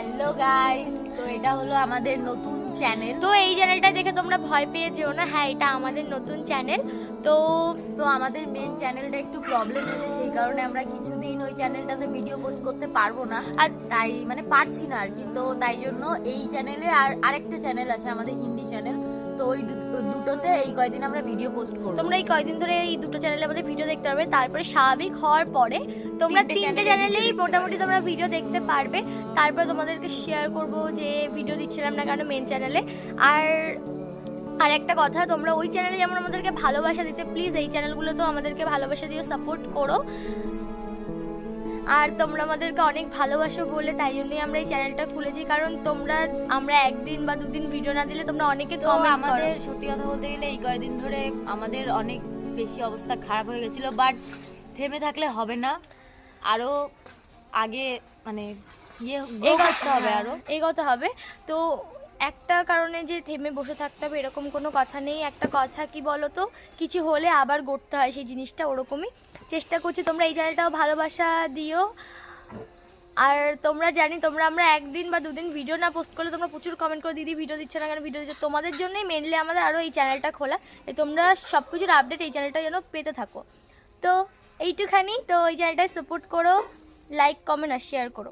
Hello guys, তো এটা হলো আমাদের নতুন চ্যানেল। তো এই চ্যানেলটা দেখে তোমরা ভয় পেয়ে যেও না। হ্যাঁ, এটা আমাদের নতুন চ্যানেল। তো তো আমাদের মেন চ্যানেলটা একটু প্রবলেম হয়েছে, সেই কারণে আমরা কিছুদিন ওই চ্যানেলটাতে ভিডিও পোস্ট করতে পারবো না, আর তাই মানে পারছি না আর কি। তো তাই জন্য এই চ্যানেলে আর আরেকটা চ্যানেল আছে আমাদের হিন্দি চ্যানেল, তো ওই দুটোতে এই কয়দিন আমরা ভিডিও পোস্ট করব। তোমরা এই কয়দিন ধরে এই দুটো চ্যানেলে আমাদের ভিডিও দেখতে পারবে। তারপরে স্বাভাবিক হওয়ার পরে তোমরা তিনটে চ্যানেলেই মোটামুটি তোমরা ভিডিও দেখতে পারবে। তারপরে তোমাদেরকে শেয়ার করব যে ভিডিও দিচ্ছিলাম না কেন মেন চ্যানেলে। আর একটা কথা, তোমরা ওই চ্যানেলে যেমন আমাদেরকে ভালোবাসা দিতে, প্লিজ এই চ্যানেলগুলোতেও আমাদেরকে ভালোবাসা দিয়ে সাপোর্ট করো। আর তোমরা আমাদেরকে অনেক ভালোবাসো বলে তাই জন্যই আমরা এই চ্যানেলটা খুলেছি, কারণ আমরা একদিন বা দুদিন ভিডিও না দিলে তোমরা অনেকে তো কমেন্ট আমাদের করো। সত্যি কথা বলতে গেলে এই কয়দিন ধরে আমাদের অনেক বেশি অবস্থা খারাপ হয়ে গেছিল, বাট থেমে থাকলে হবে না, আরো আগে মানে এগোতে হবে, আরো এগোতে হবে। তো একটা কারণে যে থেমে বসে থাকতে হবে এরকম কোনো কথা নেই। একটা কথা কি বলো তো, কিছু হলে আবার গড়তে হয় সেই জিনিসটা, ওরকমই চেষ্টা করছি। তোমরা এই চ্যানেলটাও ভালোবাসা দিও। আর আমরা একদিন বা দুদিন ভিডিও না পোস্ট করলে তোমরা প্রচুর কমেন্ট করে, দিদি ভিডিও দিচ্ছে না কেন, ভিডিও দিচ্ছে। তোমাদের জন্যই মেনলি আমাদের আরও এই চ্যানেলটা খোলা, তোমরা সব কিছুর আপডেট এই চ্যানেলটা যেন পেতে থাকো। তো এইটুখানি। তো এই চ্যানেলটায় সাপোর্ট করো, লাইক কমেন্ট আর শেয়ার করো।